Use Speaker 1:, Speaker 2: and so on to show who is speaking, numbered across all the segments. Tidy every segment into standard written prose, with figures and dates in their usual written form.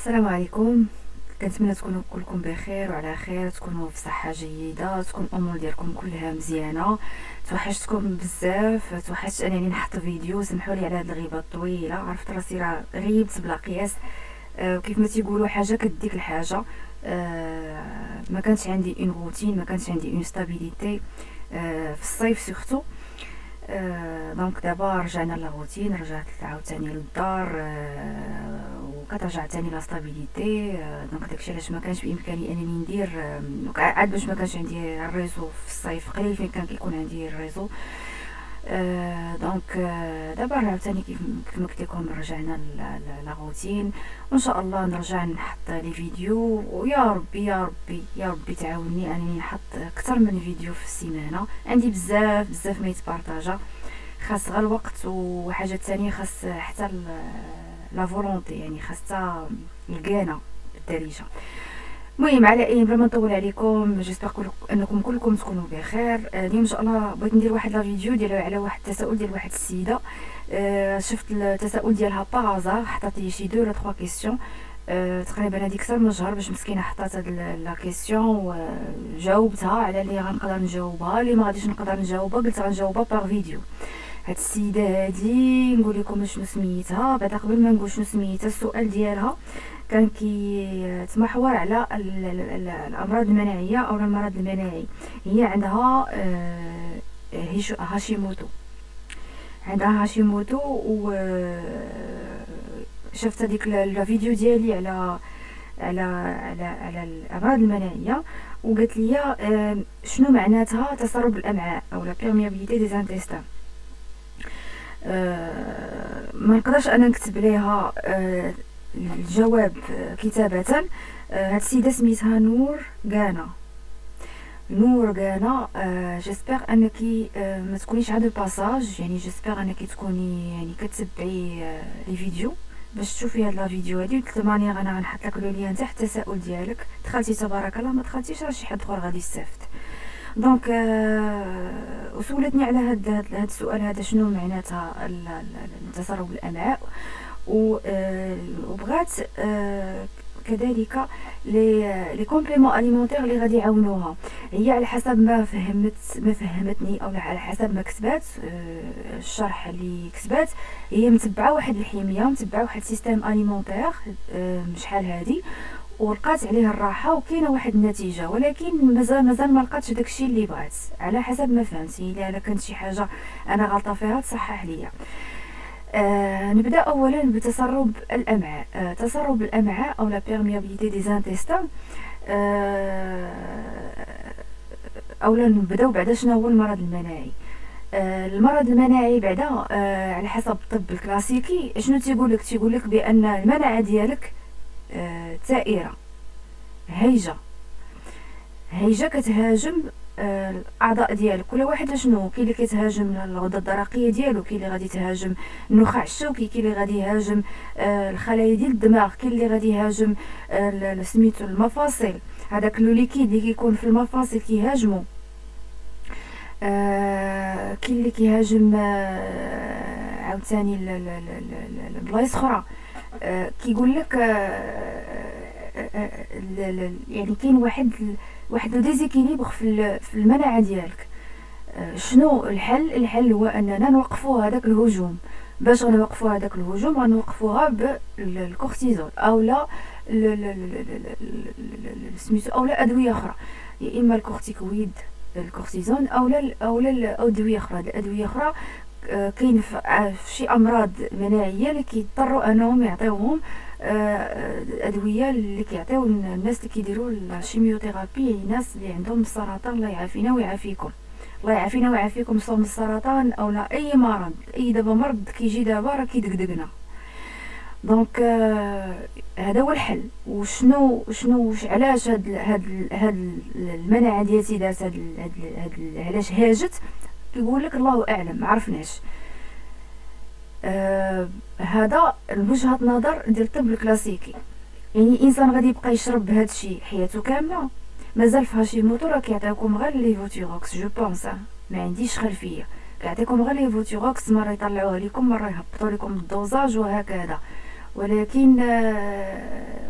Speaker 1: السلام عليكم. كنتمنى تكونوا كلكم بخير وعلى خير، تكونوا في صحه جيده، تكون الامور ديالكم كلها مزيانه. توحشتكم بزاف، توحشت انني نحط فيديو. سمحوا لي على هذه الغيبه الطويله، عرفت راسي راه غيبت بلا قياس. وكيف ما تيقولوا حاجه كديك الحاجه. ما كانش عندي اون روتين، ما كانش عندي اون ستابيليتي في الصيف سورتو. دونك دابا رجعنا للروتين، رجعت عاوتاني للدار، وكترجع تاني لا ستابيليتي. دونك داكشي علاش ما كانش بامكاني انني ندير. عاد باش ما كانش عندي الريزو في الصيف، قليل فين كان كيكون عندي الريزو. دونك دابا عاوتاني كيف ما قلت لكم رجعنا لا روتين، وان شاء الله نرجع نحط لي فيديو. ويا ربي يا ربي يا ربي تعاوني انني نحط اكثر من فيديو في السيمانه. عندي بزاف بزاف ما يتبارطاجا، خاص غير الوقت. وحاجه تانية خاص حتى لا فولونتي، يعني خاص حتى الكانه بالدارجه. المهم على اي بلا ما نطول عليكم، جيسبر انكم كلكم تكونوا بخير. اليوم ان شاء الله بغيت ندير واحد لا فيديو ديال على واحد التساؤل ديال واحد السيده. شفت التساؤل ديالها بازار، حطات لي شي 2 ولا 3 كيسيون. تقريبا هذيك سال من الجهر باش مسكينه حطات هاد لا كيسيون، وجاوبتها على اللي غنقدر نجاوبها. اللي ما غاديش نقدر نجاوبها قلت غنجاوبها بار فيديو. هاد السيده هادي نقول لكم شنو سميتها. بعد قبل ما نقول شنو سميتها، السؤال ديالها كان كيتمحور على الامراض المناعيه او المرض المناعي. هي عندها هاشيموتو، عندها هاشيموتو. و شفت هذيك الفيديو ديالي على الامراض المناعيه، وقالت لي شنو معناتها تسرب الامعاء او لا بيرميابيليتي دي زانتيستان. ما نقدرش انا نكتب ليها الجواب كتابة. هاد السيدة سميتها نور غانا. نور غانا، جيسبر انك ما تكونيش عاد باساج، يعني جيسبر انك تكوني يعني كتبعي لي فيديو باش تشوفي هاد لا فيديو هادي. قلت ماني انا غنحط لك لو لين تحت التساؤل ديالك، دخلتي تبارك الله، ما دخلتيش راه شي حد اخر غادي يستافد. دونك وسولتني على هاد السؤال هذا، شنو معناتها تسرب الامعاء. وبغات كذلك لي كومبليمون اليمونتير اللي غادي يعاونوها. هي على حسب ما فهمتني او على حسب ما كتبات، الشرح اللي كتبات، هي متبعه واحد الحميه، متبعه واحد سيستيم اليمونتير شحال هادي، ولقات عليه الراحه وكاينه واحد النتيجه. ولكن مازال ما لقاتش داكشي اللي بغات على حسب ما فهمتي. الا كانت شي حاجه انا غلطه فيها تصحح ليا. نبدا اولا بتسرب الامعاء. تسرب الامعاء او لا بيرميابيليتي دي زانتيستان. اولا نبداو بعدا شنو هو المرض المناعي. المرض المناعي بعدا على حسب الطب الكلاسيكي شنو تيقول لك بان المناعه ديالك ثائره، هيجه كتهاجم الاعضاء ديالك. كل واحد شنو كاين اللي كيتهاجم الغده الدرقيه ديالو، كاين اللي غادي يتهاجم النخاع الشوكي، كاين اللي غادي يهاجم الخلايا ديال الدماغ، كاين اللي غادي يهاجم سميتو المفاصل، هذاك لو ليكيد اللي كيكون في المفاصل كيهاجمو. كاين اللي كيهاجم عاوتاني البلايص اخرى. كيقول لك يعني كاين واحد ديزيكيليبر في المناعه ديالك. شنو الحل؟ الحل هو اننا نوقفوا هذاك الهجوم. باش غنوقفوا هذاك الهجوم غنوقفوها بالكورتيزون او لا سميتو او لا ادويه اخرى، يا اما الكورتيكويد الكورتيزون او لا الادويه اخرى. الادويه اخرى كاين في شي امراض مناعيه اللي كيضطروا انهم يعطيوهم ادويه اللي كيعطيو الناس اللي كيديروا الشيميوثيرابي، الناس اللي عندهم السرطان. الله يعافينا ويعافيكم، الله يعافينا ويعافيكم صوم السرطان او لا اي مرض. اي دابا مرض كيجي دابا راه كيدقدقنا. دونك هذا هو الحل. وشنو علاش هاد المناعه ديالتي دارت علاش هاجت؟ يقول لك الله اعلم، ما عرفناش. هذا وجهة نظر ديال الطب الكلاسيكي. يعني الانسان غادي يبقى يشرب بهذا الشيء حياته كامله؟ مازال في هاشيموتو راه كيعطيوكم غير ليفوتيروكس، جو بونس، ما عنديش خلفيه. كيعطيكم غير ليفوتيروكس، مره يطلعوها لكم، مره يهبطوا لكم الدوزاج وهكذا. ولكن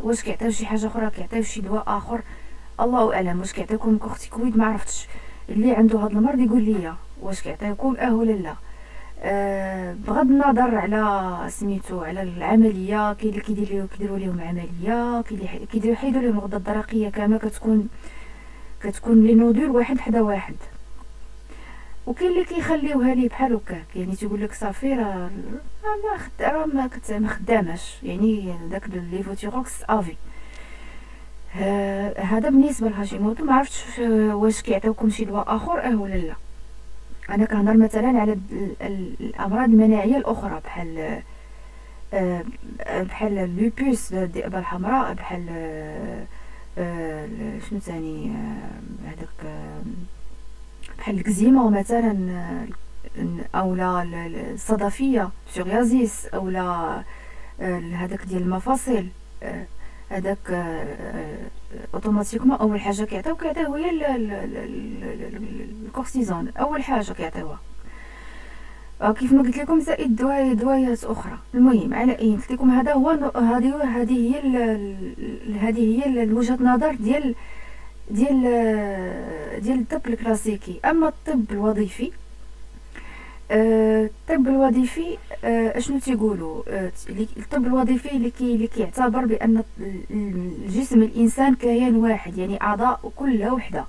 Speaker 1: واش كيعطيو شي حاجه اخرى، كيعطيو شي دواء اخر، الله اعلم. واش كيعطيوكم كورتيكويد ما عرفتش، اللي عنده هذا المرض يقول لي واش كيعطيوكم ولا لا. بغض النظر على سميتو على العمليه، كاين اللي كيديروا لهم عمليه، كاين اللي كيحيدوا لهم الغده الدرقيه كامله، كتكون لي نودول واحد حدا واحد، وكاين اللي كيخليوها ليه بحال هكاك، يعني تيقول لك صافي راه ما خداماش، يعني داك ليفوتيروكس افي. هذا بالنسبه لهاشيموتو. ما عرفتش واش كيعطيوكم شي دواء اخر ولا لا. انا كنهضر مثلا على الامراض المناعيه الاخرى بحال بحال اللوبوس، الذئبه الحمراء، بحال شنو ثاني، هذاك بحال الكزيما مثلا، اولا الصدفيه سوريازيس، اولا هذاك ديال المفاصل. هذاك اوتوماتيكمون اول حاجه كيعطيوه هي الكورتيزون، اول حاجه كيعطيوها. كيف ما قلت لكم زائد دوايات اخرى. المهم على اي قلت لكم هذا هو هذه هي وجهه النظر ديال الطب الكلاسيكي. اما الطب الوظيفي، الطب الوظيفي اشنو تيقولوا؟ الطب الوظيفي اللي كيعتبر بان الجسم الانسان كيان واحد، يعني اعضاء كلها وحده،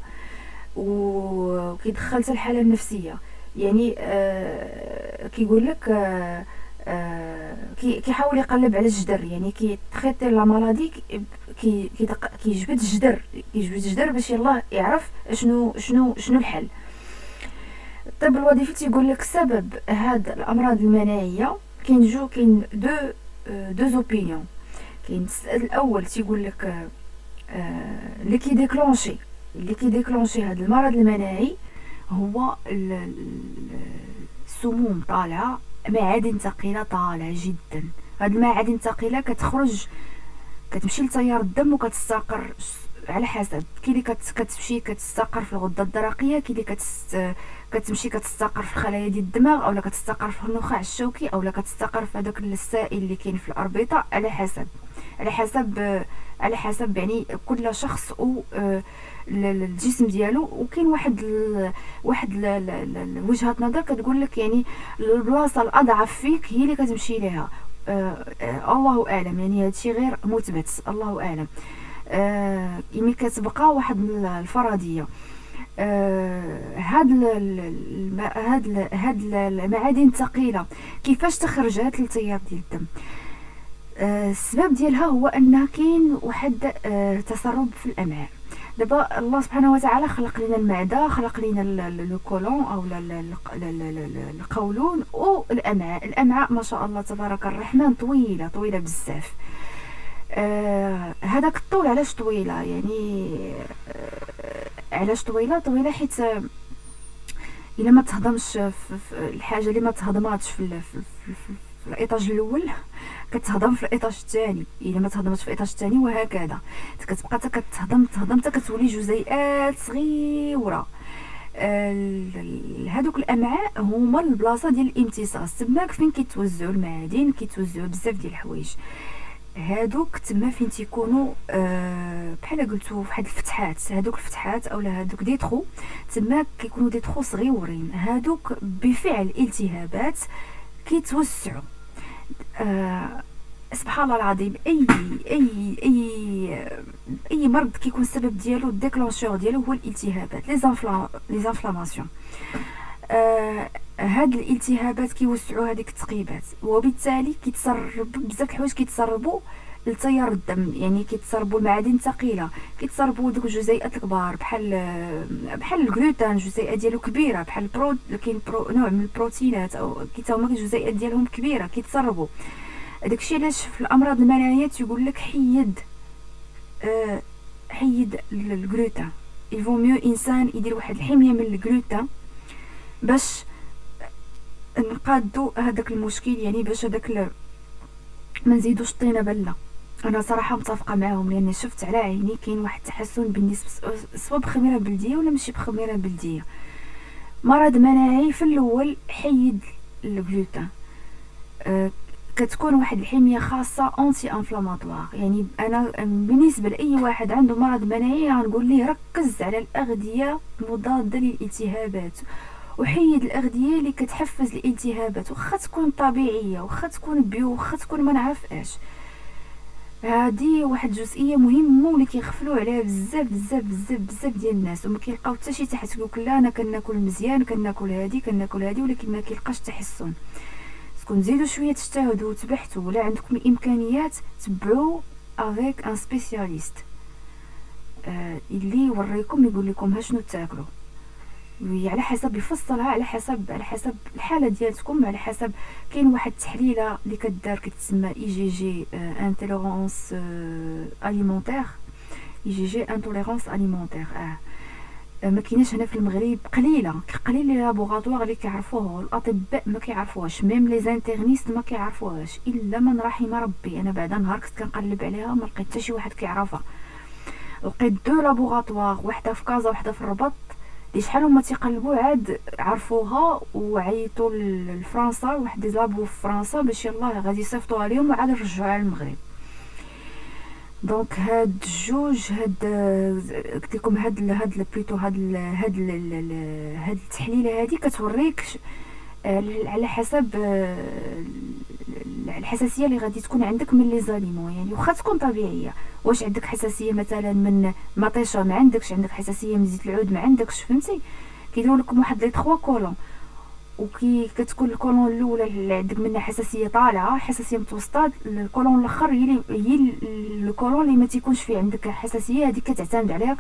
Speaker 1: وكيدخل حتى الحاله النفسيه. يعني كيقول لك كيحاول يقلب على الجدر، يعني كيتريتي لا مالادي، كيجبد الجدر باش يلاه يعرف شنو الحل. الطب الوظيفي تيقول لك سبب هاد الامراض المناعيه كاين دو زوبينيون. كاين الاول تيقول لك اللي كيديكلونشي هاد المرض المناعي هو السموم طالعه، معادن ثقيله طالعه جدا. هاد المعادن الثقيله كتخرج، كتمشي لتيار الدم وكتستقر على حسب. كاين اللي كتمشي كتستقر في الغده الدرقيه، كاين اللي كتمشي كتستقر في الخلايا ديال الدماغ، اولا كتستقر في النخاع الشوكي، اولا كتستقر في هذاك السائل اللي كاين في الاربطه، على حسب يعني كل شخص الجسم ديالو. وكاين واحد وجهه نظر كتقول لك يعني البلاصه الاضعف فيك هي اللي كتمشي ليها. الله اعلم، يعني هادشي غير مثبت، الله اعلم. يعني كتبقى واحد الفرضيه. هاد المعادن الثقيله كيفاش تخرجات للتيار ديال الدم؟ السبب ديالها هو ان كاين واحد تسرب في الامعاء. دابا الله سبحانه وتعالى خلق لنا المعده، خلق لنا لو كولون او القولون والامعاء. الامعاء ما شاء الله تبارك الرحمن طويله بزاف. هذاك الطول علاش طويله؟ يعني علاش طويله حيت الا ما تهضمش في الحاجه اللي ما تهضماتش في الايطاج الاول كتهضم في الايطاج الثاني، الا ما تهضمش في الايطاج الثاني، وهكذا كتبقى حتى كتهضم حتى كتولي جزيئات صغيره. هادوك الامعاء هما البلاصه ديال الامتصاص، تماك فين كيتوزعوا المعادن، كيتوزعوا بزاف ديال الحوايج. هادوك تما فين تيكونوا بحال قلتو فواحد الفتحات. هادوك الفتحات اولا هادوك دي ترو تما كيكونوا دي ترو صغيورين. هادوك بفعل الالتهابات كيتوسعوا. سبحان الله العظيم، اي مرض كيكون السبب ديالو الديكلونشور ديالو هو الالتهابات، لي زانفلاماسيون. هاد الالتهابات كيوسعوا هذيك التقيبات، وبالتالي كيتسرب بزاف الحوايج، كيتسربوا لتيار الدم. يعني كيتسربوا المعادن الثقيله، كيتسربوا دوك الجزيئات الكبار بحال الجلوتين، الجزيئات ديالو كبيره، بحال كاين نوع من البروتينات او حتى هما الجزيئات ديالهم كبيره كيتسربوا. داكشي علاش في الامراض المناعيه تيقول لك حيد الجلوتين. يفو ميو انسان يدير واحد الحميه من الجلوتين باش نقادو هذاك المشكل، يعني باش هذاك ما نزيدوش الطينه بله. انا صراحه متفقه معاهم، لان شفت على عيني كاين واحد التحسن بالنسبه سواء بخميره بلديه ولا ماشي بخميره بلديه. مرض مناعي في الاول حيد الجلوتين. كتكون واحد الحميه خاصه اونتي انفلاماتوار. يعني انا بالنسبه لاي واحد عنده مرض مناعي غنقول ليه ركز على الاغذيه المضاده للالتهابات، وحيد الاغذيه اللي كتحفز الالتهابات، واخا تكون طبيعيه، واخا تكون بيو، واخا تكون ما نعرف اش. هادي واحد الجزئيه مهمه واللي كيغفلوا عليها بزاف بزاف بزاف بزاف ديال الناس، وما كيلقاو حتى شي تحت. يقولك لا انا كناكل مزيان، كناكل هادي كناكل هادي، ولكن ما كيلقاش تحسن. تكون زيدوا شويه تجتهدوا وتبحثوا، ولا عندكم الامكانيات تبعوا افيك ان سبيسياليست اللي يوريكم يقول لكم ها شنو تاكلوا، على حسب يفصلها على حسب الحاله ديالتكم. على حسب كاين واحد التحليله اللي كدار كتسمى اي جي جي انتوليرانس اليمونتير، اي جي جي انتوليرانس اليمونتير. ما كايناش هنا في المغرب، قليله قليل لي لابوغاتوار اللي كيعرفوه، الاطباء ما كيعرفوهاش، ميم لي زانترنيست ما كيعرفوهاش الا من رحم ربي. انا بعدا نهار كنت كنقلب عليها ما لقيت حتى شي واحد كيعرفها. لقيت دو لابوغاتوار، وحده في كازا وحده في الرباط، اللي شحال هما تيقلبوا عاد عرفوها وعيطوا لفرنسا، واحد دي لابو في فرنسا باش يلاه غادي يصيفطوها ليهم وعاد رجعوها للمغرب. دونك هاد الجوج، هاد قلت لكم هاد بلوتو هاد التحليله هادي كتوريك على حسب الحساسيه اللي غادي تكون عندك من لي زاليمون. يعني واخا تكون طبيعيه، واش عندك حساسيه مثلا من مطيشه، ما عندكش حساسيه من زيت العود، ما عندكش، فهمتي؟ كيديروا لكم واحد لي 3 كولون، وكي كتكون الكولون الاولى اللي عندك منها حساسيه طالعه، حساسيه متوسطه، الكولون الاخر هي الكولون اللي ما تيكونش فيه عندك حساسيه، هذيك كتعتمد عليها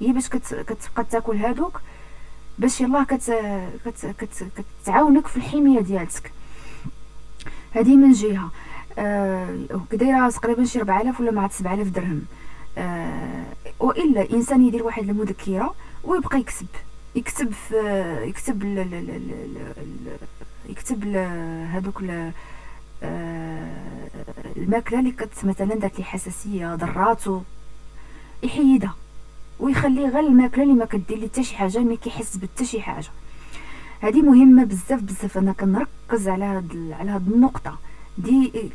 Speaker 1: هي باش كتبقى تاكل هادوك باش يلاه كتعاونك في الحميه ديالتك. هذه من جهه. دايره تقريبا شي 4000 ولا مع 7000 درهم. والا الانسان يدير واحد المذكره ويبقى يكتب يكتب هذوك الماكله اللي مثلا دارت لي حساسيه ضراتو، يحيدها ويخلي غير الماكله اللي ما كدير لي حتى شي حاجه، ما كيحس بحتى شي حاجه. هذه مهمه بزاف بزاف. انا كنركز على هاد النقطه دي.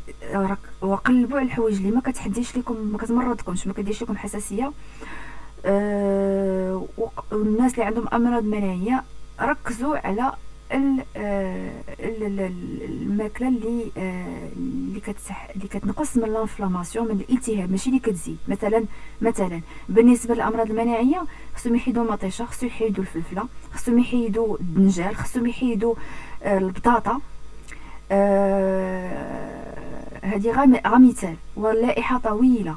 Speaker 1: وقلبوا على الحوايج اللي ما كتحديش لكم، ما كتمرضكمش، ما كديرش لكم حساسيه. والناس اللي عندهم امراض مناعيه ركزوا على الماكله اللي كتنقص من الانفلاماسيون، من الالتهاب، ماشي اللي كتزيد. مثلا بالنسبه للامراض المناعيه خصهم يحيدوا المطيشه، خصهم يحيدوا الفلفله، خصهم يحيدوا الدنجال، خصهم يحيدوا البطاطا. هذه غير مثال، واللائحه طويله.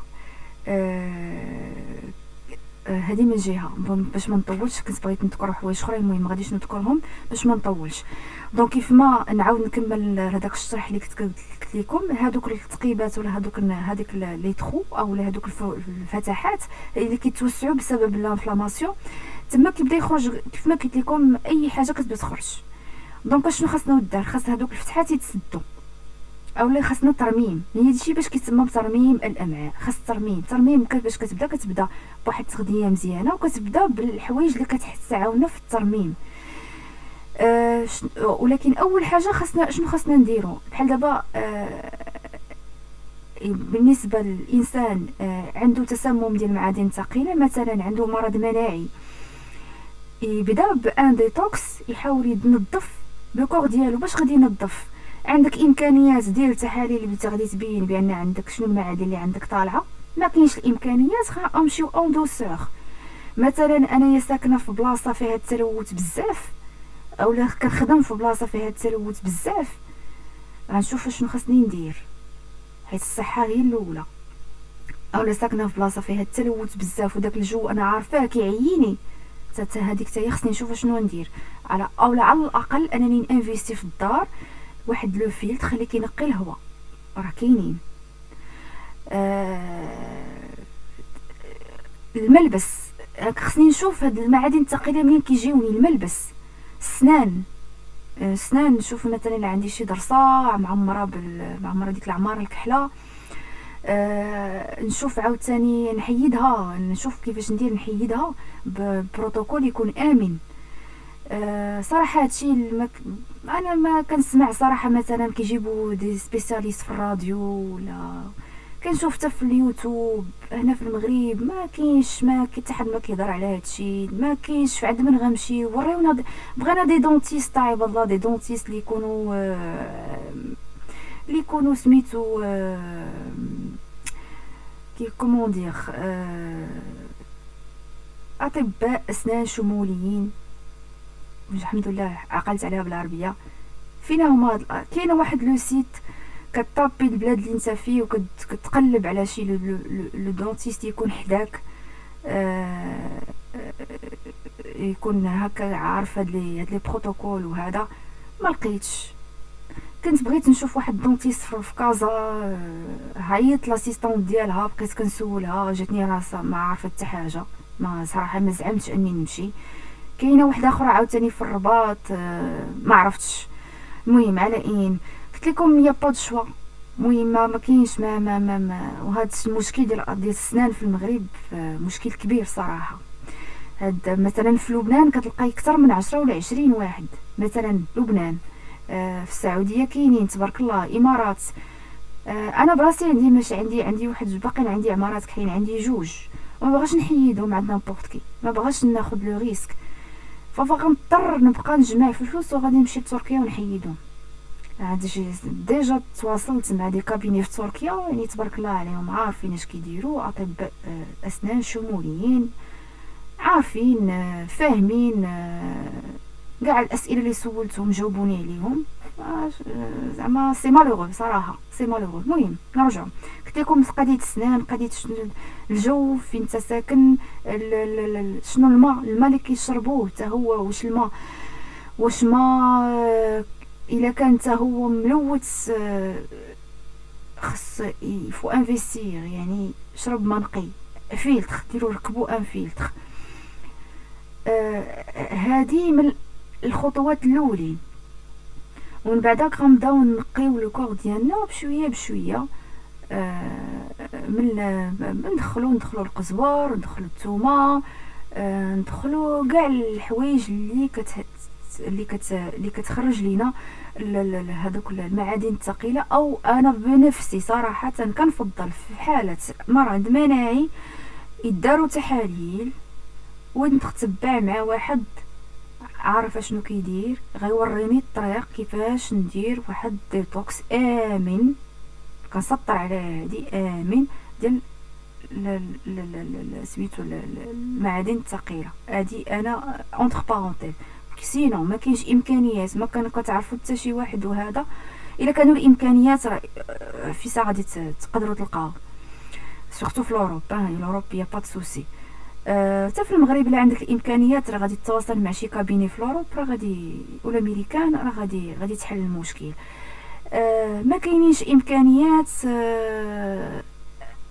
Speaker 1: هذه من جهه. باش ما نطولش، كنت بغيت نذكر حوايج اخرى، المهم غاديش نذكرهم باش ما نطولش. دونك كيف ما نعاود نكمل هذاك الشرح اللي كنت قلت لكم، هذوك التقيبات ولا هذيك لي تخو او هذوك الفتحات اللي كيتوسعوا بسبب الانفلاماسيون، تما كيبدا يخرج كيف ما قلت لكم اي حاجه كتبدا تخرج. دونك شنو خاصنا ندير؟ خاص هذوك الفتحات يتسدوا، اولا خاصنا ترميم. هادشي باش كيتسمى بترميم الامعاء. خاص ترميم باش كتبدا بواحد التغذيه مزيانه، وكتبدا بالحوايج اللي كتعاوننا في الترميم. ولكن اول حاجه خاصنا نديرو بحال دابا. بالنسبه للانسان عنده تسمم ديال المعادن الثقيله، مثلا عنده مرض مناعي، يبدا بان ديتوكس، يحاول ينظف الكور ديالو. باش غادي ينظف؟ عندك امكانيات ديال تحاليل اللي غادي تبين بان عندك شنو المعادن اللي عندك طالعه. ما كاينش الامكانيات، غنمشيو اون دوسور. مثلا انايا ساكنه في بلاصه فيها التلوث بزاف، اولا كنخدم في بلاصه فيها التلوث بزاف، غنشوف شنو خاصني ندير، حيت الصحه هي الاولى. اولا ساكنه في بلاصه فيها التلوث بزاف وداك الجو انا عارفاه كيعييني، حتى هذيك حتى خصني نشوف شنو ندير. اولا على الاقل انني انفيستي في الدار واحد لو فيلتر اللي كينقي الهواء، راه كاينين. الملبس خصني نشوف هاد المعادن الثقيله منين كيجيوني. الملبس، السنان نشوف مثلا عندي شي ضرسه معمره ديك العماره الكحله، نشوف عاوتاني نحيدها، نشوف كيفاش ندير نحيدها ببروتوكول يكون امن. صراحه هادشي انا ما كنسمع صراحه مثلا كيجيبوا دي سبيسياليست في الراديو، ولا كنشوف حتى في اليوتيوب هنا في المغرب ما كاينش، ما كاين حتى حد ما كيهضر على هادشي، ما كاينش. في عند من غنمشي وريونا بغينا دي دونتيست عباد الله، دي دونتيست اللي يكونوا اللي يكونوا سميتو كي كومون دير اطباء اسنان شموليين. الحمد لله عقلت عليها بالعربيه. فين هما كاينه واحد لو سيت كطابي البلاد اللي انت فيه وكتقلب على شي لو دونتيست يكون حداك، يكون هكا عارف هاد لي بروتوكول وهذا. ما لقيتش. كنت بغيت نشوف واحد دونتيست في كازا، عيطت لاسيستون ديالها، بقيت كنسولها، جاتني راسها ما عارفه حتى حاجه، ما صراحه ما زعمتش اني نمشي. كاينه واحده اخرى عاوتاني في الرباط، ما عرفتش. المهم على اين قلت لكم يا با دو شوا. المهم ما كاينش وهذا المشكل ديال السنان في المغرب مشكل كبير صراحه. هاد مثلا في لبنان كتلقاي اكثر من 10 ولا 20 واحد. مثلا لبنان، في السعوديه كاينين تبارك الله، امارات. انا براسي عندي ماشي عندي واحد باقي عندي عمارات كاين عندي جوج، وما باغاش نحيدهم عندنا بورت كي، ما باغاش ناخذ لو ريسك. فغنضطر نبقى نجمع في الفلوس وغادي نمشي لتركيا ونحيدهم. ديجا تواصلت مع دي كابيني في تركيا، يعني تبارك الله عليهم، عارفين اش كيديروا، اطباء اسنان شموليين، عارفين، فاهمين كاع الاسئله اللي سولتهم جاوبوني عليهم. زعما سي مالوغو صراحه، سي مالوغو. المهم نرجع، قلت لكم قضيه السنان، قضيه الجو فين انت ساكن، شنو الماء اللي كيشربوه حتى هو، واش ما الا كان حتى هو ملوث، خص يفو انفيستير، يعني شرب ما نقي، فيلتر ديروا، ركبوا ان فيلتر. هذه من الخطوات الاولين. ومن بعدك غنبداو نقيو لو كور ديالنا بشويه بشويه. ندخلوا القزبر، ندخلوا الثومه، ندخلوا كاع الحوايج اللي كتخرج لينا هذوك المعادن الثقيله. او انا بنفسي صراحه كنفضل في حاله مرض مناعي يداروا تحاليل ونتبع مع واحد عارف شنو كيدير، غيوريني الطريق كيفاش ندير واحد ديتوكس امن، كنسطر على هادي امن ديال سميتو المعادن الثقيله. هادي انا اونتر بارونتيز، سينو ما كاينش امكانيات، ما كان كتعرفوا حتى شي واحد. وهذا الا كانوا الامكانيات في ساعه غادي تقدروا تلقاو، سورتو في لوروب. لوروب يا با سوسي. حتى في المغرب الا عندك الامكانيات راه غادي تتواصل مع شي كابيني في لوروب، راه غادي، ولا امريكان، راه غادي تحل المشكل. ما كاينينش امكانيات،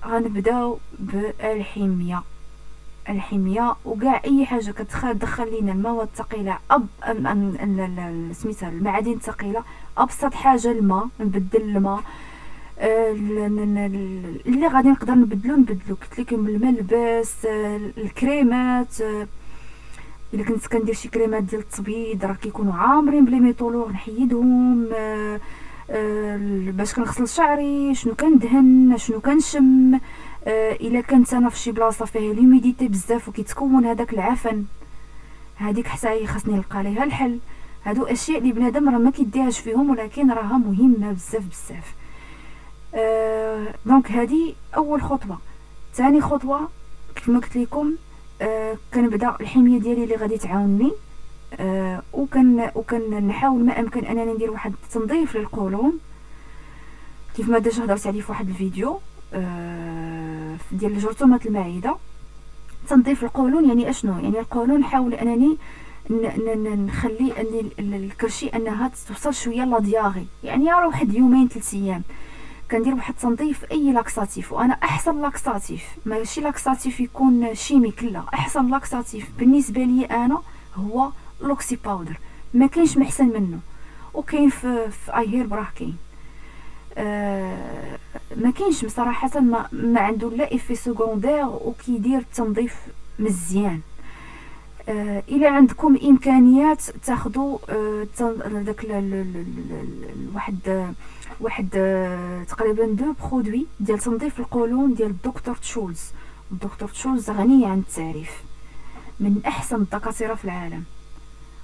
Speaker 1: غنبداو بالحميه. الحميه وكاع اي حاجه كتدخل لينا المواد الثقيله، سميتها المعادن الثقيله. ابسط حاجه الماء، نبدل الماء. اللي غادي نقدر نبدلو قلت لكم الملبس، الكريمات. الا كنت كندير شي كريمات ديال التبييض راه كيكونوا عامرين بلي ميطولور، نحيدهم. باش كنغسل شعري شنو كندهن، شنو كنشم. الا كنت انا في شي بلاصه فيها لوميديتي بزاف وكيتكون هذاك العفن، هذيك حتى خاصني نلقى ليها الحل. هادو اشياء اللي بنادم راه ما كيديهاش فيهم، ولكن راها مهمه بزاف بزاف. دونك هذه اول خطوه. ثاني خطوه كما قلت لكم، كنبدا الحميه ديالي اللي غادي تعاونني. وكان نحاول ما امكن انني ندير واحد التنظيف للقولون، كيف ما ديجا هضرت عليه في واحد الفيديو ديال جرثومه المعده. تنظيف القولون يعني اشنو؟ يعني القولون نحاول انني نخلي ان الكرشي انها توصل شويه لا دياغي، يعني راه واحد يومين 3 ايام كندير واحد التنظيف. اي لاكساتيف، وانا احسن لاكساتيف ماشي لاكساتيف يكون شيميك، لا، احسن لاكساتيف بالنسبه لي انا هو لوكسي باودر، ما كاينش محسن منه. وكاين في ايهيرب راه كاين. ما كاينش بصراحه، ما عنده لا افي سكوندير، وكيدير التنظيف مزيان. الى عندكم امكانيات تاخذوا داك واحد تقريبا دو برودوي ديال تنظيف القولون ديال الدكتور تشولز. الدكتور تشولز غني عن التعريف، من احسن الدكاتره في العالم،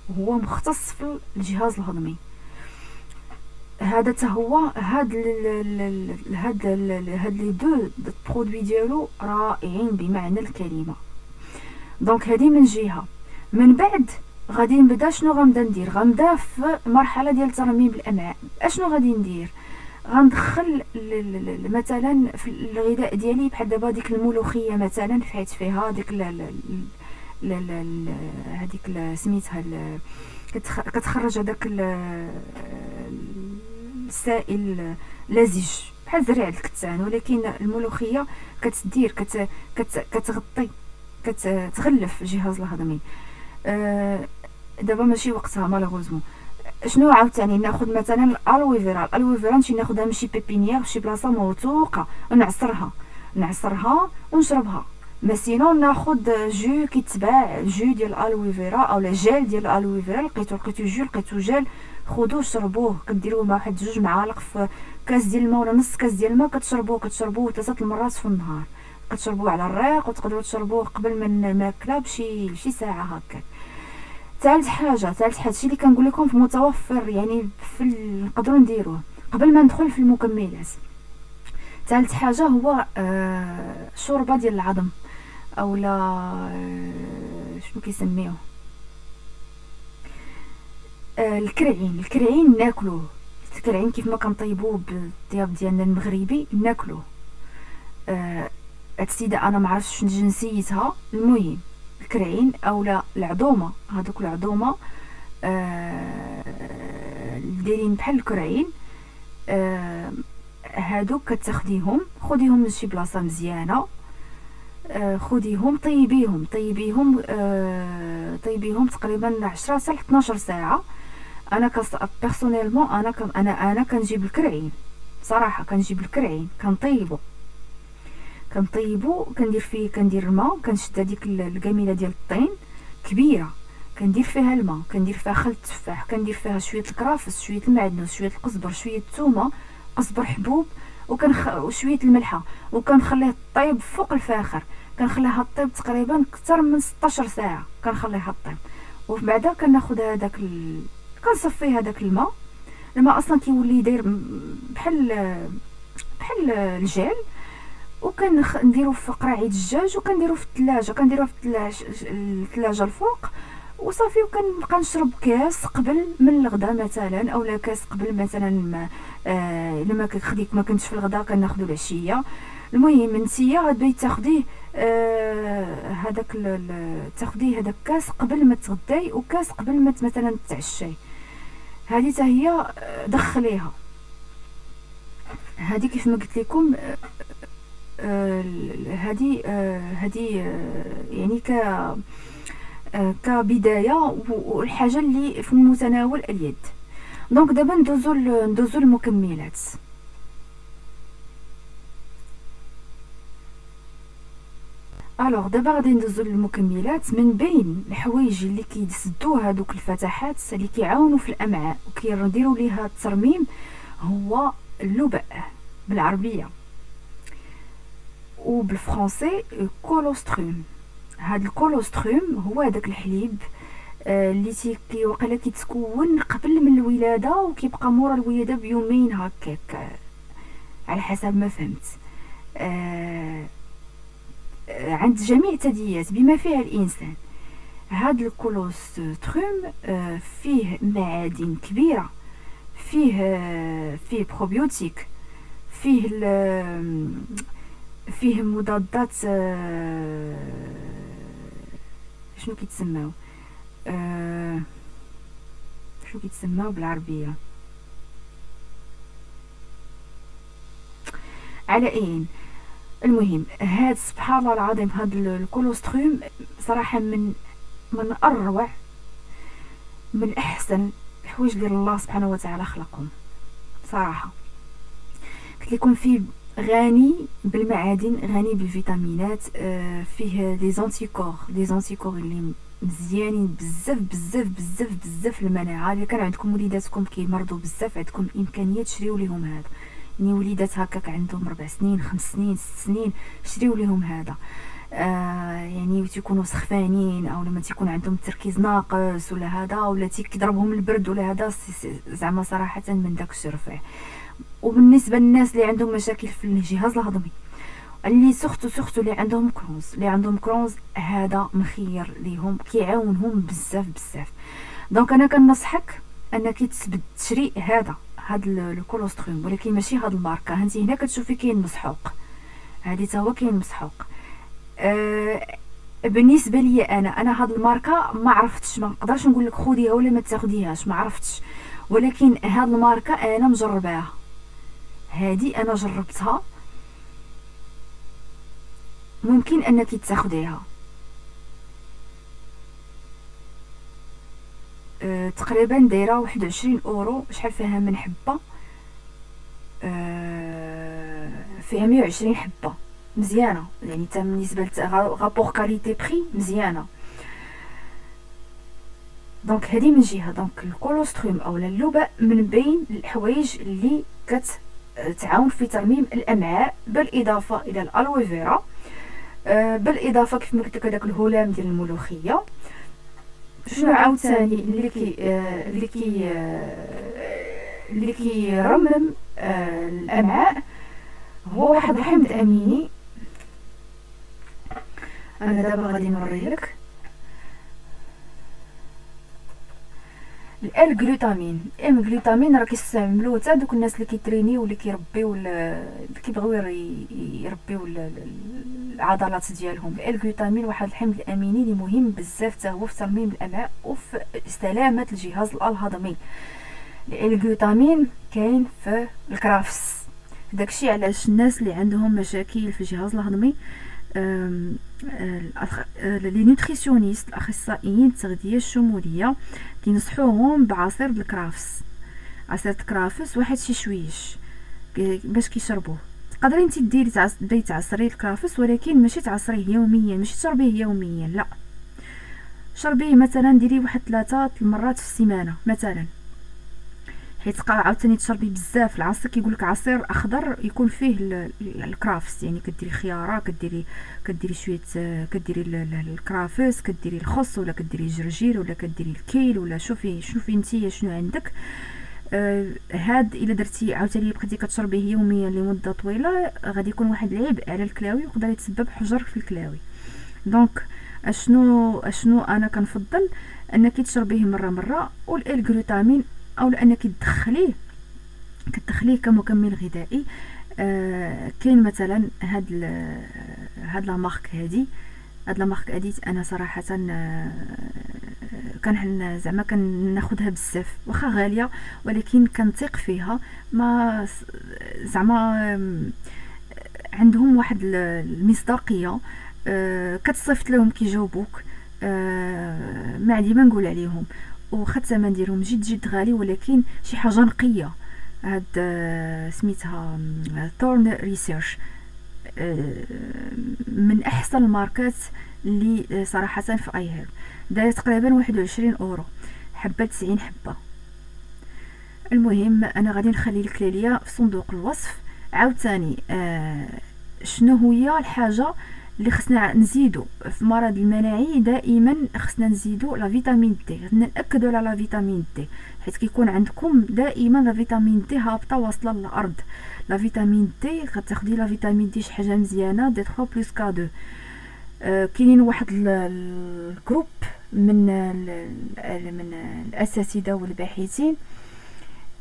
Speaker 1: وهو مختص في الجهاز الهضمي. هذا تا هو هاد لي دو برودوي ديالو رائعين بمعنى الكلمه. دونك هذه من جهه. من بعد غادي نبدا شنو غنبدا في مرحله ديال ترميم الامعاء. اشنو غادي ندير؟ غندخل مثلا في الغذاء ديالي بحال دابا ديك الملوخيه مثلا، حيت فيها ديك هذيك سميتها كتخرج هذاك السائل لزج بحال زريع الكتان، ولكن الملوخيه كتدير كتغطي كتغلف الجهاز الهضمي. دابا ماشي وقتها مالوغوزمون. شنو عاوتاني ناخذ مثلا الالويفيرا نمشي ناخذها من شي بيبينيير شي بلاصه موثوقه، نعصرها ونشربها. ما سينو ناخذ جو كيتباع جو ديال الالويفيرا اولا جيل ديال الالويفيرا، لقيتو جيل خذوه شربوه، كديروه مع واحد 2 معالق في كاس ديال الماء ولا نص كاس ديال الماء، كتشربوه 3 المرات في النهار. كتشربوه على الريق، وتقدروا تشربوه قبل من الماكله بشي ساعه هكا. ثالث حاجه الشيء اللي كنقول لكم في متوفر، يعني نقدروا نديروه قبل ما ندخل في المكملات. ثالث حاجه هو شوربه ديال العظم اولا شنو كيسميوه الكرعين ناكلوه. الكرعين كيف ما كنطيبوه بالطياب ديالنا المغربي ناكلوه. هاد السيده انا ما عرفتش شنو جنسيتها، المهم الكرعين اولا العظومه، هذوك العظومه دايرين بحال الكرعين، هادوك كتاخديهم خديهم من شي بلاصه مزيانه، خديهم طيبيهم تقريبا 10 حتى 12 ساعه. انا بيرسونيلمون انا كنجيب الكرعين صراحه، كنجيب الكرعين كنطيبو كندير الماء، كنشد هذيك القميله ديال الطين كبيره، كندير فيها الماء، كندير فيها خل التفاح، كندير فيها شويه الكرافس، شويه المعدنوس، شويه القزبر، شويه الثومه، قزبر حبوب، وشويه الملحه، وكنخليه طيب فوق الفاخر. كنخليها طيب تقريبا اكثر من 16 ساعه كنخليها طيب. ومن بعد كناخذ كنصفي هذاك الماء اصلا كيولي داير بحال الجيل، وكنديرو في قراعيد الدجاج، وكنديرو في الثلاجه الفوق وصافي. وكنبقى نشرب كاس قبل من الغداء مثلا، اولا كاس قبل مثلا لما ما كنتش في الغداء كناخذو العشيه. المهم نتيا غادي تاخديه تاخديه هذاك كاس قبل ما تغداي، وكاس قبل ما مثلا تتعشاي. هذه حتى هي دخليها. هذه كيف ما قلت لكم هذه يعني كبدايه، والحاجه اللي في متناول اليد. دونك دابا ندوزو المكملات. الوغ دابا غادي ندوزو للمكملات. من بين الحوايج اللي كيسدوا هذوك الفتحات اللي كيعاونوا في الامعاء وكيديروا ليها الترميم هو اللبء بالعربيه، وبالفرنسي كولوستروم. هاد الكولوستروم هو هذاك الحليب اللي وقيلا كيتكون قبل من الولاده وكيبقى مورا الولاده بيومين هكاك على حسب ما فهمت، عند جميع الثدييات بما فيها الانسان. هاد الكولوستروم فيه معادن كبيره، فيه بروبيوتيك، فيه مضادات شنو كيتسماو بالعربيه على اين. المهم هاد سبحان الله العظيم هاد الكولوستروم صراحه من اروع من احسن الحوايج اللي الله سبحانه وتعالى خلقهم صراحه. قلت لكم فيه غني بالمعادن، غني بالفيتامينات، فيه لي زانتيكور اللي مزيانين بزاف بزاف بزاف بزاف المناعه. الا كان عندكم وليداتكم كيمرضوا بزاف، عندكم الامكانيه تشريو ليهم هذا. يعني وليدات هكاك عندهم 4 سنين 5 سنين 6 سنين، شريو ليهم هذا. يعني تيكونوا سخفانين، او لما تيكون عندهم التركيز ناقص ولا هذا، ولا تيضربهم البرد ولا هذا، زعما صراحه من داك الشيء رفيع. وبالنسبه للناس اللي عندهم مشاكل في الجهاز الهضمي، اللي سختو اللي عندهم كرونز هذا مخير ليهم، كيعاونهم بزاف بزاف. دونك انا كنصحك انك تشري هاد الكولوستروم، ولكن ماشي هاد الماركه. هانتي هنا كتشوفي كاين مسحوق، هادي تا هو كاين مسحوق. بالنسبه لي انا هاد الماركه ما عرفتش، ما نقدرش نقول لك خديها ولا ما تاخديهاش، ما عرفتش. ولكن هاد الماركه انا مجرباها، هادي انا جربتها، ممكن انك تاخديها. تقريبا دايره 21 اورو، شحال فيها من حبه؟ فيها 120 حبه، مزيانه يعني. تا بالنسبه غابور كاليتي بري مزيانه. دونك هذه من جهه. دونك الكولوستروم او اللباء من بين الحوايج اللي كتعاون في ترميم الامعاء، بالاضافه الى الالوفيرا، بالاضافه كيف ما قلت لك هذاك الهلام ديال الملوخيه. شنو عاوتاني اللي كيرمم الامعاء؟ هو واحد الحمض اميني، انا دابا غادي نوريه لك. الجلوتامين. الجلوتامين راه كيستعملوه حتى دوك الناس اللي كيترينيو واللي كيربيو اللي كيبغيو يربيو العضلات ديالهم. الجلوتامين واحد الحمض الاميني اللي مهم بزاف حتى هو في ترميم الامعاء وفي سلامه الجهاز الهضمي. الجلوتامين كاين في الكرافس. داكشي علاش الناس اللي عندهم مشاكل في الجهاز الهضمي، لي نوتريسيونيست، الاخصائيين التغذيه الشموليه، كينصحوهم بعصير الكرافس. عصير الكرافس واحد شي شويش باش كيشربوه. تقدري انت تبداي تعصري الكرافس، ولكن ماشي تعصريه يوميا، ماشي تشربيه يوميا، لا. شربيه مثلا، ديري واحد 3 المرات في السيمانه مثلا، حيت عاوتاني تشربي بزاف العصير. كيقولك عصير اخضر يكون فيه الكرافس، يعني كديري خياره، كديري شويه، كديري الكرافس، كديري الخس، ولا كديري الجرجير، ولا كديري الكيل، ولا شوفي نتيا شنو عندك. هاد الا درتي عاوتاني بقيتي كتشربيه يوميا لمده طويله، غادي يكون واحد العبء على الكلاوي، ويقدر يتسبب حجر في الكلاوي. دونك اشنو انا كنفضل انك تشربيه مره، والجلوتامين او انك كتدخليه كمكمل غذائي. كاين مثلا هاد لا مارك هادي انا صراحه كان زعما كناخذها بزاف، واخا غاليه ولكن كنثق فيها. ما زعما عندهم واحد المصداقيه، كتصيفط لهم كيجاوبوك، ما عندي ما نقول عليهم. وخا الثمن ديالهم جد غالي، ولكن شي حاجه نقيه. هاد سميتها تورن ريسيرش، من احسن الماركات اللي صراحه في اي هير. داير تقريبا 21 اورو، حبه 90 حبه. المهم انا غادي نخلي لك ليا في صندوق الوصف. عاوتاني شنو هي الحاجه اللي خصنا نزيدو في المرض المناعي؟ دائما خصنا نزيدو لا فيتامين دي، ناكدوا على لا فيتامين دي، حيت كيكون عندكم دائما لا فيتامين دي هابطه واصله للارض. لا فيتامين دي غتاخدي لا فيتامين دي شي حاجه مزيانه، دي 3 بلس كا 2. كاينين واحد الجروب من الاساتذه والباحثين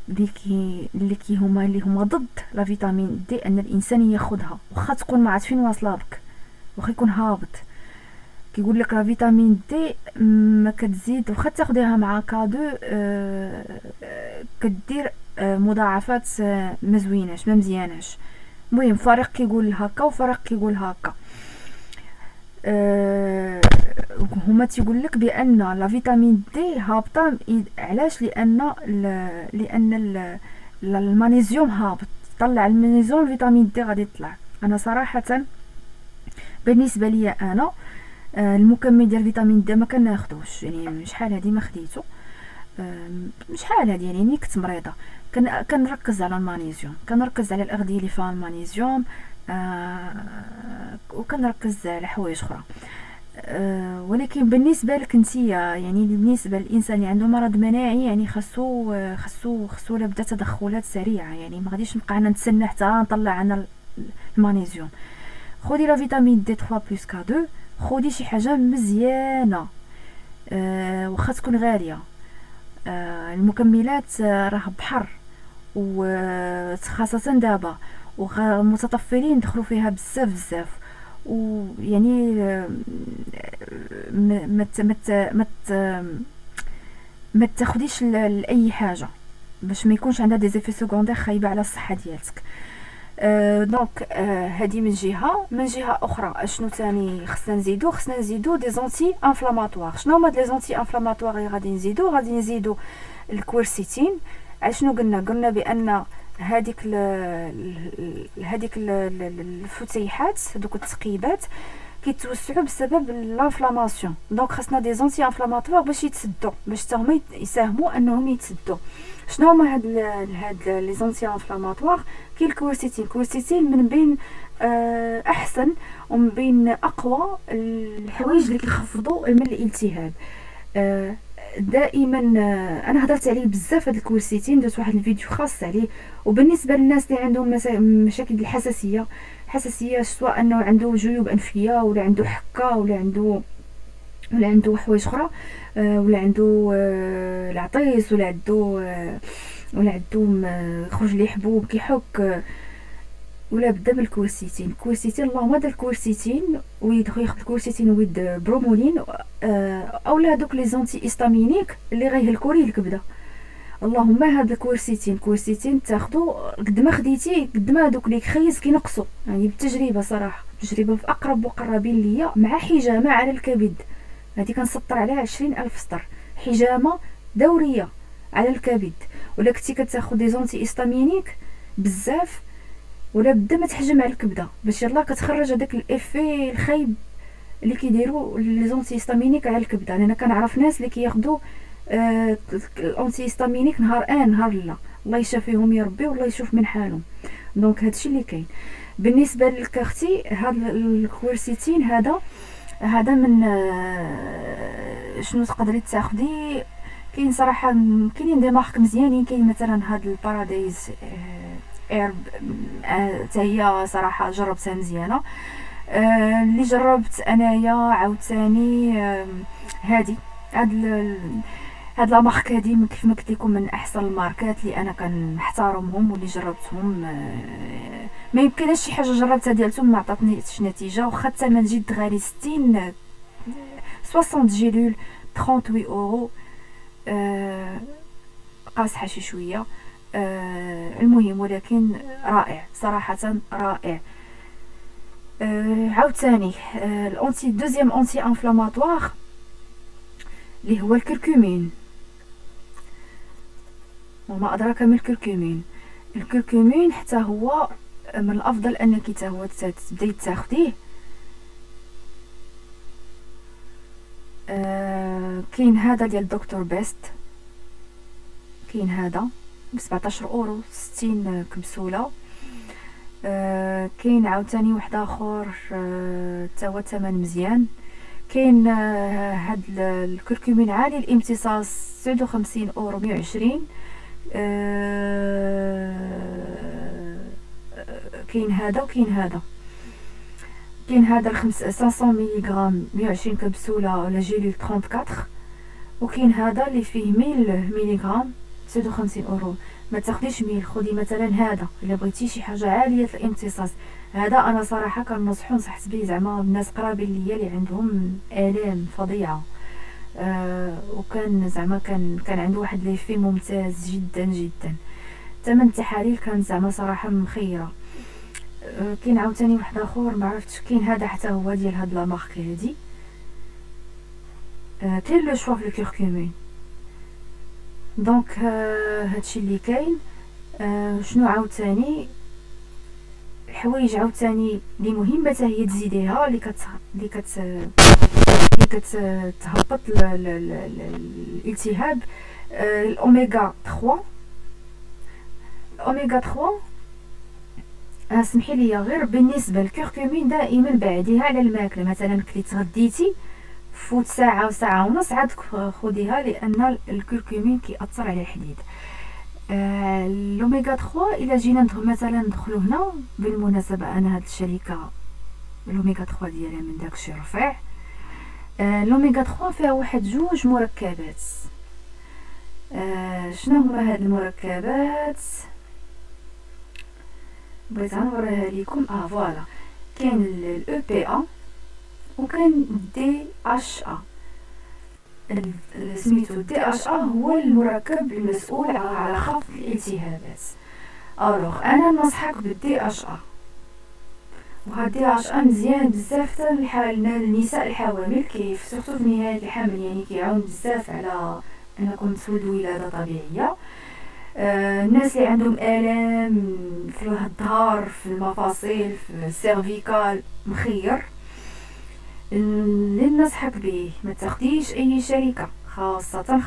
Speaker 1: اللي هما ضد لا فيتامين دي، ان الانسان ياخذها واخا تكون ما عرفت فين واصله بك، واخا يكون هابط. كيقول لك لا فيتامين دي ما كتزيد، واخا تاخديها مع كادو كدير مضاعفات ما زويناش، ما مزياناش. المهم فريق كيقول هكا وفريق كيقول هكا. هما تيقول لك بان لا فيتامين دي هابطه. علاش؟ لان المغنيسيوم هابط، طلع المغنيسيوم، الفيتامين دي غادي يطلع. انا صراحه بالنسبه لي انا المكمل ديال فيتامين د ما كناخذوش، يعني شحال هادي ما خديتو، شحال هادي يعني ملي كنت مريضه كنركز على المغنيسيوم، كنركز على الاغذيه اللي فيها المغنيسيوم، وكنركز على حوايج اخرى. ولكن بالنسبه لك نتيا، يعني بالنسبه للانسان اللي عنده مرض مناعي، يعني خاصو لا بدا تدخلات سريعه، يعني ما غاديش نبقى انا نتسنى حتى نطلع عنا المغنيسيوم. خدي لا فيتامين دي 3 بلس كا 2، خدي شي حاجه مزيانه، واخا تكون غاليه. المكملات راه بحر، وخاصه دابا المتطفلين دخلوا فيها بزاف بزاف، ويعني ما تاخديش لاي حاجه باش ما يكونش عندها دي زيفي سكوندير خايبه على الصحه ديالك. دونك هذه من جهه اخرى اشنو ثاني خصنا نزيدو دي زونتي انفلاماتوار. شنو هما دي زونتي انفلاماتوار اللي غادي نزيدو الكورسيتين. شنو قلنا بان هذيك الفتيحات، هذوك التقيبات كيتوسعوا بسبب الانفلاماسيون، دونك خاصنا دي زونتي انفلاماتوار باش يتسدوا، باش حتى هما يساهموا انهم يتسدوا. شنو هما هاد لي زونتي انفلاماتوار؟ كاين الكورسيتين من بين احسن ومن بين اقوى الحوايج اللي كيخفضوا من الالتهاب. دائما انا هضرت عليه بزاف، هذا الكورسيتين درت واحد الفيديو خاص عليه. وبالنسبه للناس اللي عندهم مشاكل الحساسيه، سواء انه عنده جيوب انفيه ولا عنده حكه ولا عنده حوايج اخرى، ولا عنده العطيس، ولا عنده خرج ليه حبوب كيحك، ولا بدا بالكورسيتين. اللهم هذا الكورسيتين وياخذ الكورسيتين ويد برومولين، اولا هذوك لي زونتي هيستامينيك اللي غيهلكوا ليه الكبده. اللهم هذا الكورسيتين تاخذو قد ما خديتيه قد ما هذوك لي خيز كينقصوا، يعني بالتجربه صراحه، تجربه في اقرب مقربين ليا، مع حجامه على الكبد. هذه كنسطر عليها 20,000 سطر، حجامه دوريه على الكبد. ولا كنتي كتاخذ دي زونتي هيستامينيك بزاف، ولا بدا ما تحجم على الكبده باش يلاه كتخرج هذاك الافي الخايب اللي كيديروا لي زونتي هيستامينيك على الكبده. انا كنعرف ناس اللي كياخذوا الانتي هيستامينيك نهار نهار لا، الله يشافيهم يا ربي والله يشوف من حالهم. دونك هادشي اللي كاين. بالنسبه لك اختي، هذا الكورسيتين هذا من شنو تقدري تاخدي. كاين صراحه كاينين دي مارك مزيانين، كاين مثلا هاد البارادايز ايرب، حتى هي صراحه جربتها مزيانه. اللي جربت انايا عاوتاني هاد لا مارك هادي كيف ما قلت لكم من احسن الماركات اللي انا كنحترمهم واللي جربتهم. ما يمكنش شي حاجه جربتها ديالتهم ما عطاتنيش نتيجه، واخا الثمن جد غالي، 60 جيلول 38 اورو، قاصحه شي شويه. المهم ولكن رائع صراحه، رائع. عاوتاني الانتي دوزيام انتي انفلاماتوار اللي هو الكركمين، وما ادراك ما الكركمين حتى هو من الافضل انك حتى هو تبداي تاخديه. كاين هذا ديال دكتور بيست، كاين هذا ب 17 اورو 60 كبسوله. كاين عاوتاني واحد اخر حتى هو ثمن مزيان. كاين هاد الكركمين عالي الامتصاص 59 اورو 120. كاين هذا وكاين هذا. كاين هذا 500 ملغ 120 كبسوله ولا جيلول 34، وكاين هذا اللي فيه 1000 ملغ 59 اورو. ما تاخديش 1000، خدي مثلا هذا الا بغيتي شي حاجه عاليه الامتصاص. هذا انا صراحه كنصحو، نصحت به زعما الناس قرابين ليا اللي عندهم الام فظيعه. وكان زعما كان عنده واحد ليفي ممتاز جدا جدا. ثمن التحاليل كان زعما صراحه مخيره. كاين عاوتاني واحد اخر ما عرفتش، كاين هذا حتى هو ديال هاد لا مارك هادي. كاين لو شوا في الكركمين. دونك هادشي اللي كاين. شنو عاوتاني الحوايج عاوتاني اللي مهمه حتى هي تزيديها، اللي كتهبط الالتهاب. الاوميغا 3، الاوميغا 3 اسمحي لي غير بالنسبه للكركمين دائما بعديها على الماكله. مثلا كلي تغديتي فوت ساعه وساعه ونص عاد خديها، لان الكركمين كيأثر على الحديد. الاوميغا 3 الى جينا مثلا ندخلو هنا بالمناسبه، انا هاد الشركه الاوميغا 3 ديالها من داكشي رفيع. الاوميغا 3 فيها واحد جوج مركبات. شنو هما هاد المركبات؟ بغيت نوريها لكم. فوالا، كاين الاو بي ا وكاين دي اش ا. سميتو دي اش ا هو المركب المسؤول على خفض الالتهابات. الوغ انا ننصحك بالدي اش ا، وهاد دي اش ا مزيان بزاف حتى النساء الحوامل، كيف سورتو في نهايه الحمل، يعني كيعاون بزاف على انكم تولدوا ولاده طبيعيه. الناس اللي عندهم الام في الظهر، في المفاصل، في السيرفيكال، مخير، اللي ننصحك به ما تاخديش اي شركه، خاصه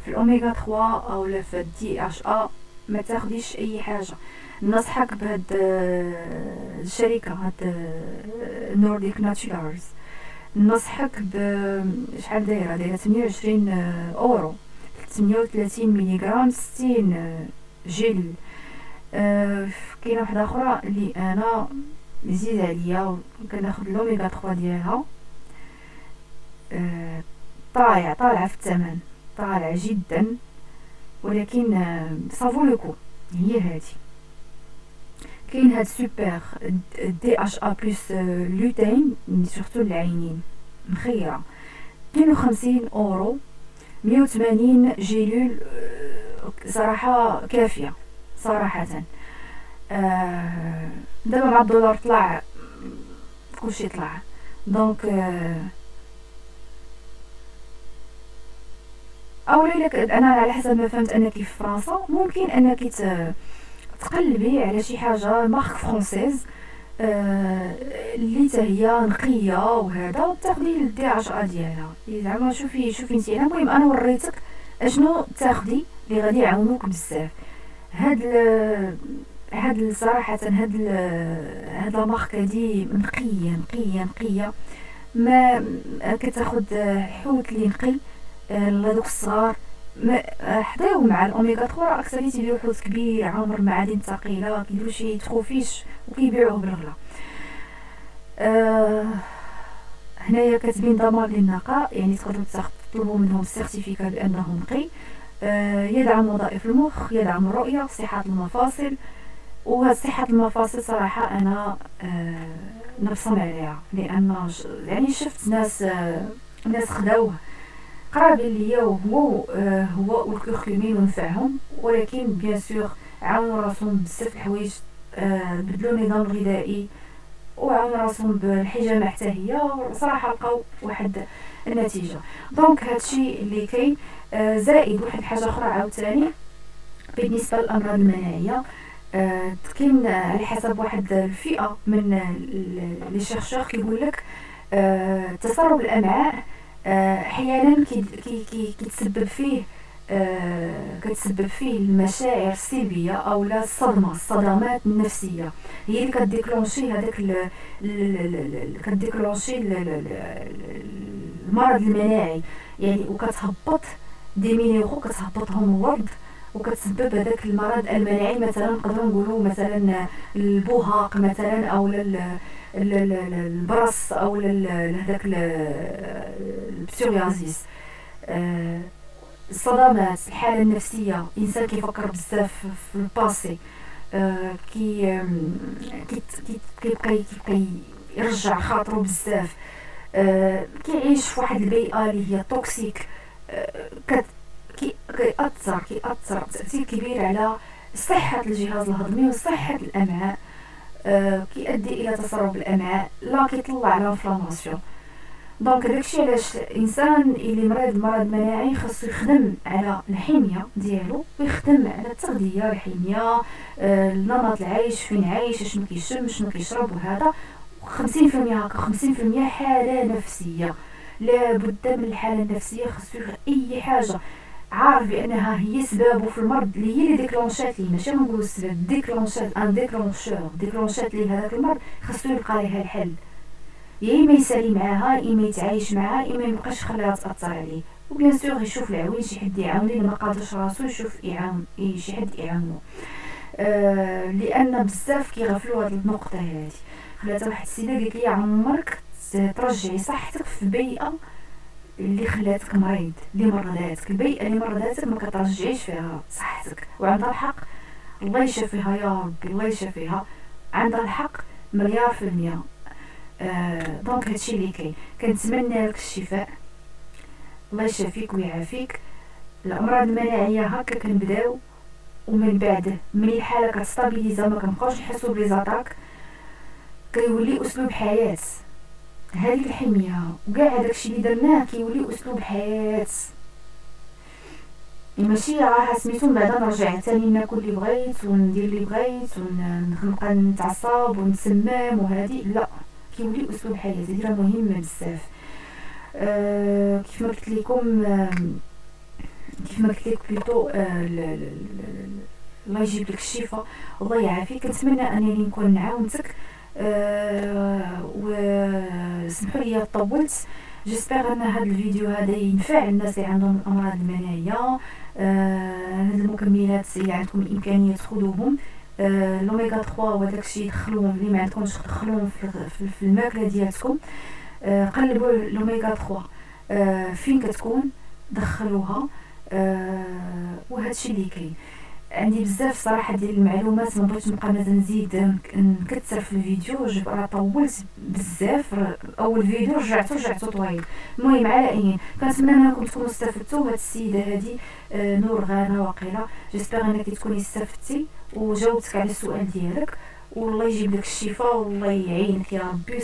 Speaker 1: في الاوميغا 3 او في الدي اش ا، ما تاخديش اي حاجه. ننصحك بهاد الشركه، هاد نورديك ناتشورالز. ننصحك شحال دايره 28 اورو، 38 ملغ، 60 جل. كاينه واحده اخرى اللي انا مزيد عليا كناخد الاوميغا 3 ديالها، طالعه في الثمن، طالعه جدا، ولكن صافو لوكو. هي هادي. كاين هاد سوبر دي اش ا بلس لوتين، سورتو العينين، مخيره، 52 اورو، 180 جيلول. صراحه كافيه صراحه. دابا مع الدولار طلع، كلشي طلع، دونك اولا لك انا على حسب ما فهمت انك في فرنسا ممكن انك تقلبي على شي حاجه مارك فرونسيز اللي حتى هي نقيه وهذا، تاخدي الدي اش ا ديالها. زعما شوفي انت. المهم انا وريتك اشنو تاخدي اللي غادي يعاونوك بزاف. هاد صراحه هاد لا مارك هادي نقيه. ما كتاخد حوت اللي نقي لهادوك الصغار. حداو مع الاوميغا 3 اكثريه تيديروا حوت كبير عامر معادن ثقيله، كيديروا شي تخوفيش وكيبيعوه بالغلا. هنايا كاتبين ضمان للنقاء، يعني تقدروا تطلبوا منهم السيرتيفيكا بانه نقي. يدعم وظائف المخ، يدعم الرؤيه، صحه المفاصل. وهاد صحه المفاصل صراحه انا نبصم عليها، لان يعني شفت ناس خداوه قرابين ليا، هو والكركمين ونفعهم، ولكن بيان سور عاونوا راسهم بزاف الحوايج، بدلوا النظام الغذائي وعاونوا راسهم بالحجامه حتى هي، صراحه لقاو واحد النتيجه. دونك هادشي اللي كاين. زائد واحد الحاجه اخرى عاوتاني بالنسبه للامراض المناعيه. كاين على حسب واحد الفئه من لي شيرشور كيقول لك تسرب الامعاء احيانا كيتسبب فيه كتسبب فيه المشاعر السلبيه او لا الصدمات النفسيه، هي اللي كديكلونشي هذاك كديكلونشي المرض المناعي، يعني وكتهبط دي مينيرو، كتهبطهم الورد وكتسبب هذاك المرض المناعي. مثلا نقدروا نقولوا مثلا البهاق مثلا، او البرص، او هذاك البسوريازيس. الصدمات، الحاله النفسيه، انسان كيفكر بزاف في الباسي، كيبقى يرجع خاطره بزاف، كيعيش في واحد البيئه اللي هي توكسيك، كيأثر تأثير كبير على صحة الجهاز الهضمي وصحة الأمعاء. كيؤدي إلى تسرب الأمعاء، لا كيطلع على انفلاماسيون. دونك داكشي علاش الانسان اللي مرض مناعي خاصو يخدم على الحميه ديالو، ويخدم على التغذيه، الحميه، نمط العيش، فين عايش، شنو كيشم، شنو كيشرب، وهذا 50% هكا 50% حاله نفسيه. لابد من الحاله النفسيه، خصو اي حاجه عارف بانها هي سبابه في المرض، اللي هي اللي ديكلونشات ليه، ماشي غنقولوا السبب، ديكلونشات ان ديكلونشور ديكلونشات ليه هذاك المرض، خصو يلقى ليها الحل. يا اما يسالي معاها، يا اما يتعايش معاها، يا اما ميبقاش يخليها تاثر عليه، وبيان سور يشوف العوين شي حد يعاونو، الا ما قادرش راسو يشوف يعاون شي حد يعاونو. لان بزاف كيغفلوا هاد النقطه هادي. خلات واحد السيده قالت لي عمرك ترجعي صحتك في بيئه اللي خلاتك مريض، اللي مرضاتك، البيئه اللي مرضاتك ما كترجعيش فيها صحتك. وعندها الحق، الله يشافيها يا ربي، الله يشافيها، عندها الحق مليار في المية. دونك هادشي اللي كاين، كنتمنى لك الشفاء، الله يشافيك ويعافيك. الامراض المناعيه هكا كنبداو، ومن بعد ملي الحاله كتستابيليزا ما كنبقاوش نحسو بليزاتاك، كيولي اسلوب حياه. هذيك الحميه وكاع هداكشي اللي درناه كيولي اسلوب حياه، ماشي راه سميتو من بعد نرجع ثاني ناكل اللي بغيت وندير اللي بغيت ونبقى نتعصب ونتسمم وهذه، لا، كيولي اسلوب حياه. هذه راه مهمه بزاف. كيف ما قلت لكم، كيف ما قلت لك بلوتو، الله يجيب لك الشفاء والله يعافيك. كنتمنى انني نكون عاونتك. وسمحوا لي طولت. جيسبر ان هذا الفيديو هذا ينفع الناس اللي عندهم الامراض المناعيه. هاد المكملات اللي عندكم الامكانيه تاخذوهم، لوميغا 3 وداك الشيء دخلوهم، اللي ما عندكمش تدخلوهم في الماكله ديالكم. قلبوا لوميغا 3 فين كتكون دخلوها. وهادشي اللي كاين. عندي بزاف صراحه ديال المعلومات، ما بغيتش نبقى نزيد نكثر في الفيديو، راه طولت بزاف. اول فيديو رجعته طويل. المهم على اي، كنتمنى انكم تكونوا استفدتوا. هاد السيده هادي نور غانا واقيلا، جيسبر انك تكوني استفدتي وجاوبتك على السؤال ديالك، والله يجيب لك الشفاء والله يعينك يا ربي.